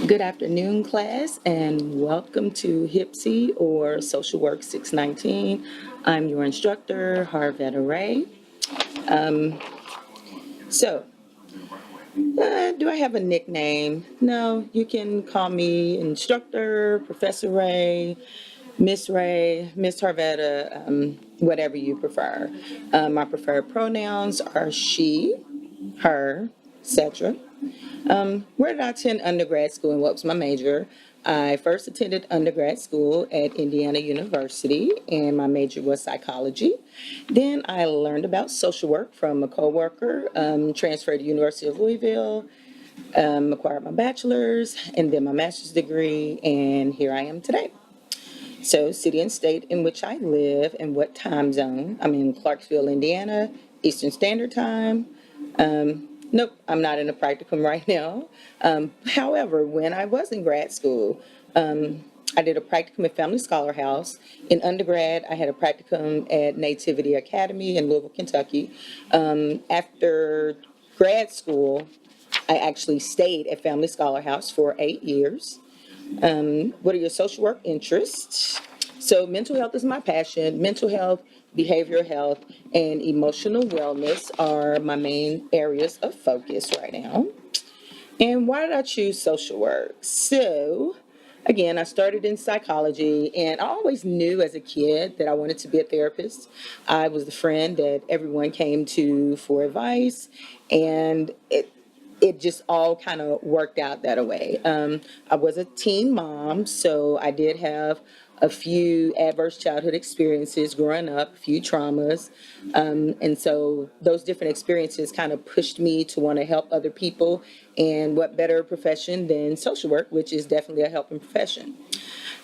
Good afternoon, class, and welcome to HBSE or Social Work 619. I'm your instructor, Harvetta Ray. So, do I have a nickname? No, you can call me Instructor, Professor Ray, Miss Ray, Miss Harvetta, whatever you prefer. My preferred pronouns are she, her, etc. Where did I attend undergrad school and what was my major? I first attended undergrad school at Indiana University, and my major was psychology. Then I learned about social work from a coworker, transferred to University of Louisville, acquired my bachelor's, and then my master's degree, and here I am today. So, city and state in which I live and what time zone. I'm in Clarksville, Indiana, Eastern Standard Time. Nope, I'm not in a practicum right now. However, when I was in grad school, I did a practicum at Family Scholar House. In undergrad, I had a practicum at Nativity Academy in Louisville, Kentucky. After grad school, I actually stayed at Family Scholar House for 8 years. What are your social work interests? So mental health is my passion. Mental health, behavioral health, and emotional wellness are my main areas of focus right now. And why did I choose social work? So, again, I started in psychology, and I always knew as a kid that I wanted to be a therapist. I was the friend that everyone came to for advice, and it just all kind of worked out that way. I was a teen mom, so I did have a few adverse childhood experiences growing up, a few traumas. And so those different experiences kind of pushed me to want to help other people. And what better profession than social work, which is definitely a helping profession.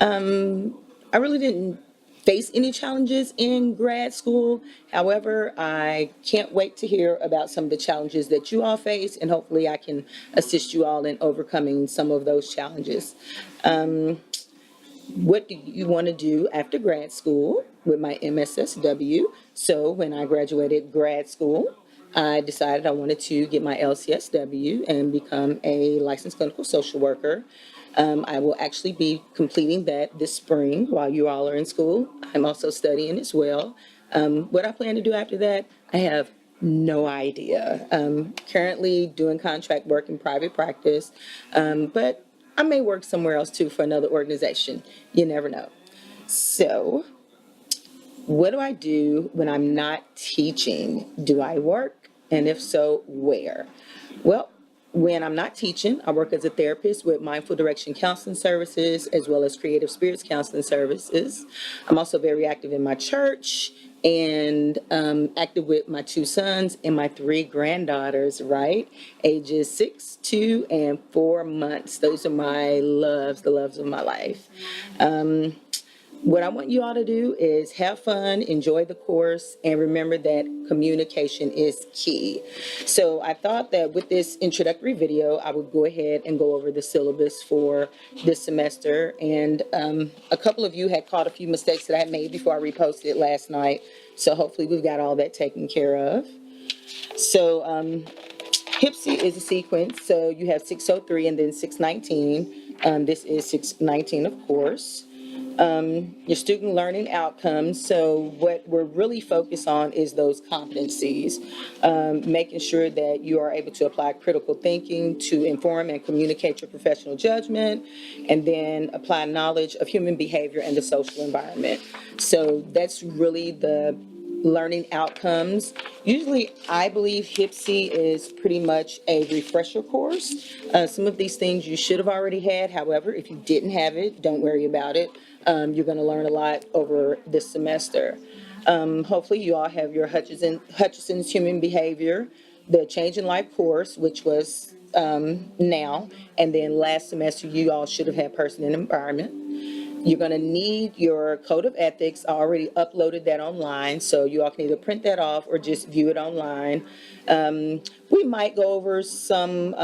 I really didn't face any challenges in grad school. However, I can't wait to hear about some of the challenges that you all face, and hopefully I can assist you all in overcoming some of those challenges. What do you want to do after grad school? With my MSSW? So when I graduated grad school, I decided I wanted to get my LCSW and become a licensed clinical social worker. I will actually be completing that this spring while you all are in school. I'm also studying as well. What I plan to do after that, I have no idea. Currently doing contract work in private practice, but I may work somewhere else too for another organization. You never know. So, what do I do when I'm not teaching? Do I work? And if so, where? Well, when I'm not teaching, I work as a therapist with Mindful Direction Counseling Services as well as Creative Spirits Counseling Services. I'm also very active in my church and active with my 2 sons and my 3 granddaughters, right? Ages 6, 2, and 4 months. Those are my loves, the loves of my life. What I want you all to do is have fun, enjoy the course, and remember that communication is key. So I thought that with this introductory video, I would go ahead and go over the syllabus for this semester. And a couple of you had caught a few mistakes that I had made before I reposted it last night. So hopefully we've got all that taken care of. So HBSE is a sequence. So you have 603 and then 619. This is 619, of course. Your student learning outcomes. So what we're really focused on is those competencies, making sure that you are able to apply critical thinking to inform and communicate your professional judgment, and then apply knowledge of human behavior and the social environment. So that's really the learning outcomes. Usually, I believe HBSE is pretty much a refresher course. Some of these things you should have already had. However, if you didn't have it, don't worry about it. You're going to learn a lot over this semester. Hopefully, you all have your Hutchinson's Human Behavior, the Change in Life course, which was now, and then last semester, you all should have had Person and Environment. You're going to need your code of ethics. I already uploaded that online, so you all can either print that off or just view it online. We might go over some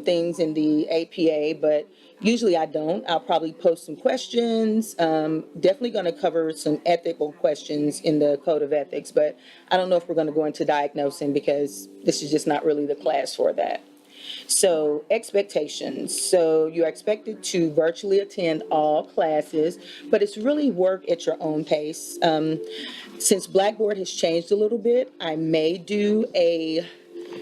things in the APA, but usually I don't. I'll probably post some questions. Definitely going to cover some ethical questions in the code of ethics, but I don't know if we're going to go into diagnosing because this is just not really the class for that. So expectations. So you're expected to virtually attend all classes, but it's really work at your own pace. Since Blackboard has changed a little bit, I may do a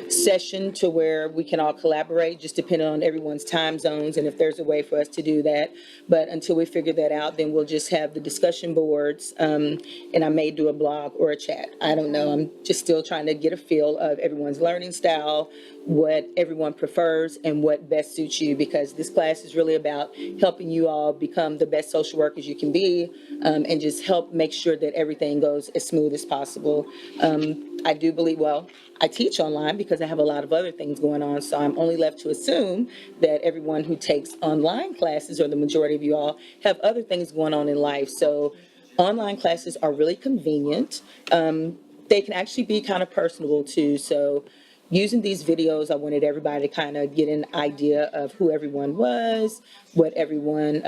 session to where we can all collaborate, just depending on everyone's time zones and if there's a way for us to do that. But until we figure that out, then we'll just have the discussion boards, and I may do a blog or a chat. I don't know. I'm just still trying to get a feel of everyone's learning style, what everyone prefers, and what best suits you, because this class is really about helping you all become the best social workers you can be, and just help make sure that everything goes as smooth as possible. I do believe, well, I teach online because I have a lot of other things going on, so I'm only left to assume that everyone who takes online classes, or the majority of you all, have other things going on in life. So online classes are really convenient. They can actually be kind of personable too. So using these videos, I wanted everybody to kind of get an idea of who everyone was, what everyone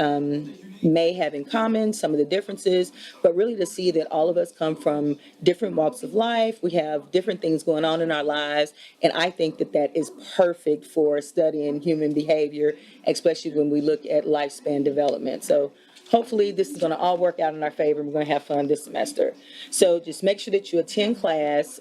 may have in common, some of the differences, but really to see that all of us come from different walks of life. We have different things going on in our lives, and I think that that is perfect for studying human behavior, especially when we look at lifespan development. So hopefully this is going to all work out in our favor. We're going to have fun this semester. So just make sure that you attend class,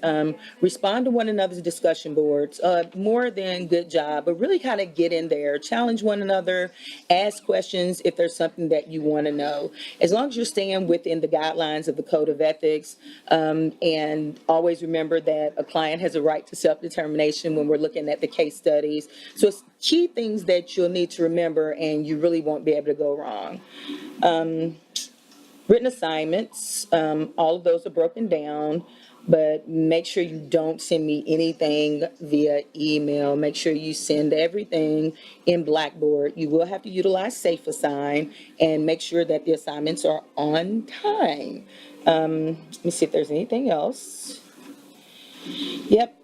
respond to one another's discussion boards, more than good job, but really kind of get in there, challenge one another, ask questions if there's something that you want to know. As long as you're staying within the guidelines of the Code of Ethics, and always remember that a client has a right to self-determination when we're looking at the case studies. So it's key things that you'll need to remember, and you really won't be able to go wrong. Written assignments, all of those are broken down, but make sure you don't send me anything via email. Make sure you send everything in Blackboard. You will have to utilize Safe Assign, and make sure that the assignments are on time. Let me see if there's anything else. Yep.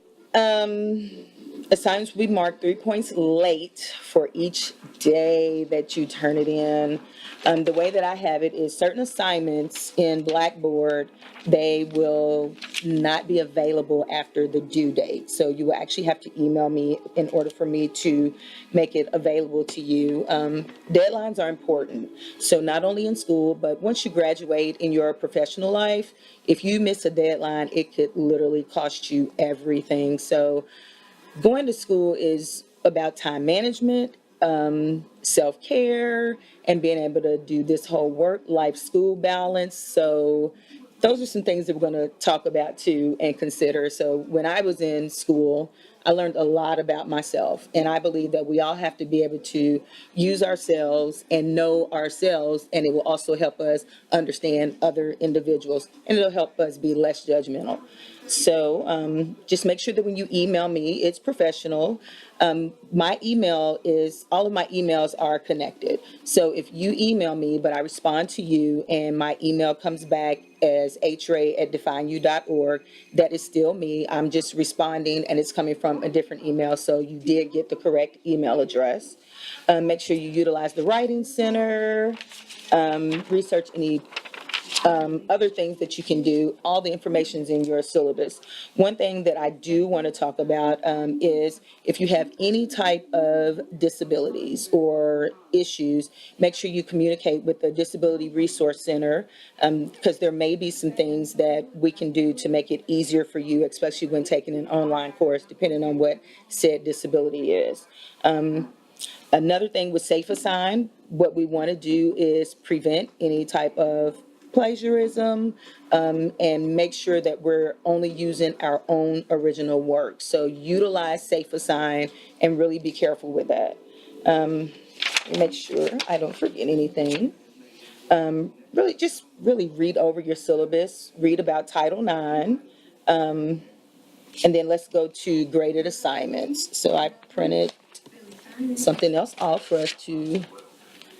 Assignments will be marked 3 points late for each day that you turn it in. The way that I have it is certain assignments in Blackboard, they will not be available after the due date. So you will actually have to email me in order for me to make it available to you. Deadlines are important. So not only in school, but once you graduate in your professional life, if you miss a deadline, it could literally cost you everything. So going to school is about time management, self-care, and being able to do this whole work life school balance. So those are some things that we're going to talk about too and consider. So when I was in school, I learned a lot about myself, and I believe that we all have to be able to use ourselves and know ourselves, and it will also help us understand other individuals, and it'll help us be less judgmental. So just make sure that when you email me, it's professional. My email is, all of my emails are connected. So if you email me, but I respond to you and my email comes back as hray@defineyou.org, that is still me. I'm just responding and it's coming from a different email. So you did get the correct email address. Make sure you utilize the Writing Center, research any other things that you can do. All the information's in your syllabus. One thing that I do want to talk about is if you have any type of disabilities or issues, make sure you communicate with the Disability Resource Center, because there may be some things that we can do to make it easier for you, especially when taking an online course, depending on what said disability is. Another thing with Safe Assign, what we want to do is prevent any type of plagiarism, and make sure that we're only using our own original work. So utilize Safe Assign and really be careful with that. Make sure I don't forget anything. Really, just really read over your syllabus, read about Title IX, and then let's go to graded assignments. So I printed something else off for us to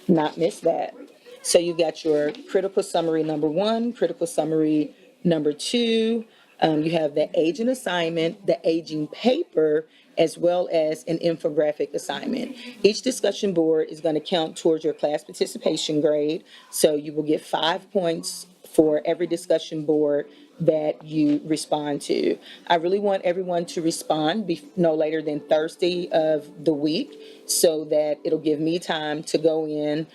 not miss that. So you got your critical summary number one, critical summary number two. You have the aging assignment, the aging paper, as well as an infographic assignment. Each discussion board is going to count towards your class participation grade. So you will get 5 points for every discussion board that you respond to. I really want everyone to respond no later than Thursday of the week so that it'll give me time to go in,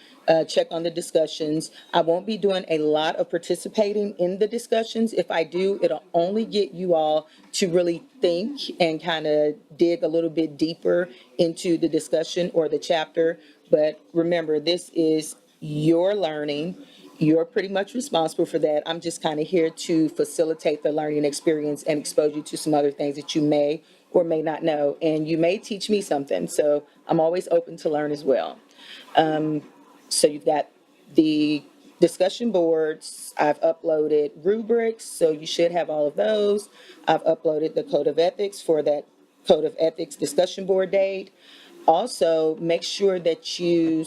check on the discussions. I won't be doing a lot of participating in the discussions. If I do, it'll only get you all to really think and kind of dig a little bit deeper into the discussion or the chapter. But remember, this is your learning. You're pretty much responsible for that. I'm just kind of here to facilitate the learning experience and expose you to some other things that you may or may not know. And you may teach me something. So I'm always open to learn as well. So you've got the discussion boards. I've uploaded rubrics, so you should have all of those. I've uploaded the code of ethics for that code of ethics discussion board date. Also, make sure that you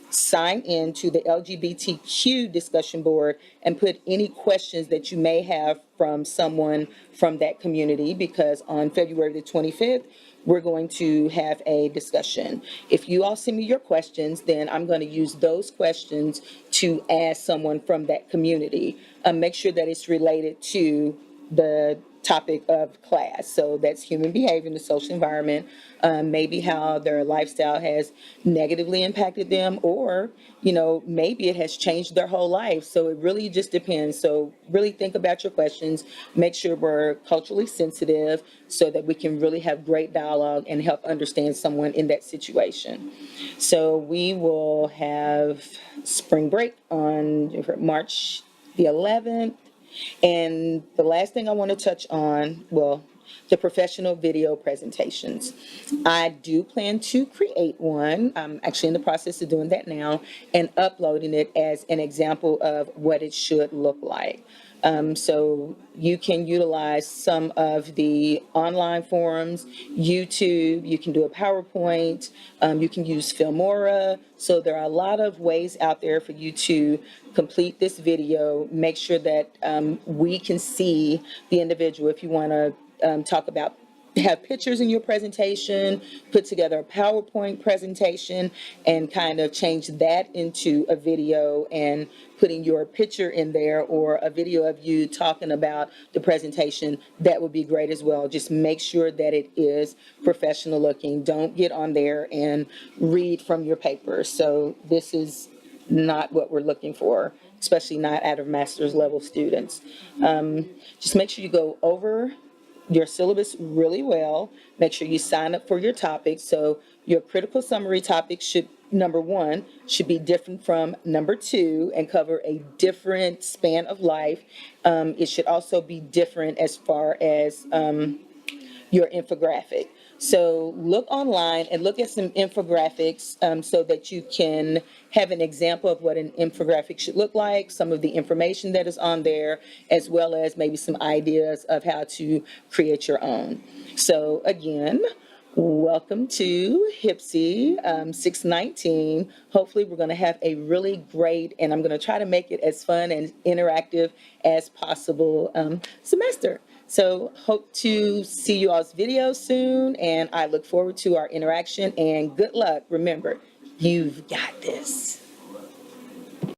sign in to the LGBTQ discussion board and put any questions that you may have from someone from that community, because on February the 25th, we're going to have a discussion. If you all send me your questions, then I'm going to use those questions to ask someone from that community. Make sure that it's related to the topic of class. So that's human behavior in the social environment, maybe how their lifestyle has negatively impacted them, or, maybe it has changed their whole life. So it really just depends. So really think about your questions. Make sure we're culturally sensitive so that we can really have great dialogue and help understand someone in that situation. So we will have spring break on March the 11th. And the last thing I want to touch on, well, the professional video presentations. I do plan to create one. I'm actually in the process of doing that now and uploading it as an example of what it should look like. So you can utilize some of the online forums, YouTube, you can do a PowerPoint, you can use Filmora. So there are a lot of ways out there for you to complete this video. Make sure that we can see the individual. If you want to talk about have pictures in your presentation, put together a PowerPoint presentation, and kind of change that into a video and putting your picture in there or a video of you talking about the presentation, that would be great as well. Just make sure that it is professional looking. Don't get on there and read from your paper. So this is not what we're looking for, especially not out of master's level students. Just make sure you go over your syllabus really well. Make sure you sign up for your topics. So your critical summary topic should, number one, should be different from number two and cover a different span of life. It should also be different as far as your infographic. So look online and look at some infographics so that you can have an example of what an infographic should look like, some of the information that is on there, as well as maybe some ideas of how to create your own. So again, welcome to HBSE 619. Hopefully we're going to have a really great, and I'm going to try to make it as fun and interactive as possible semester. So hope to see you all's video soon, and I look forward to our interaction, and good luck. Remember, you've got this.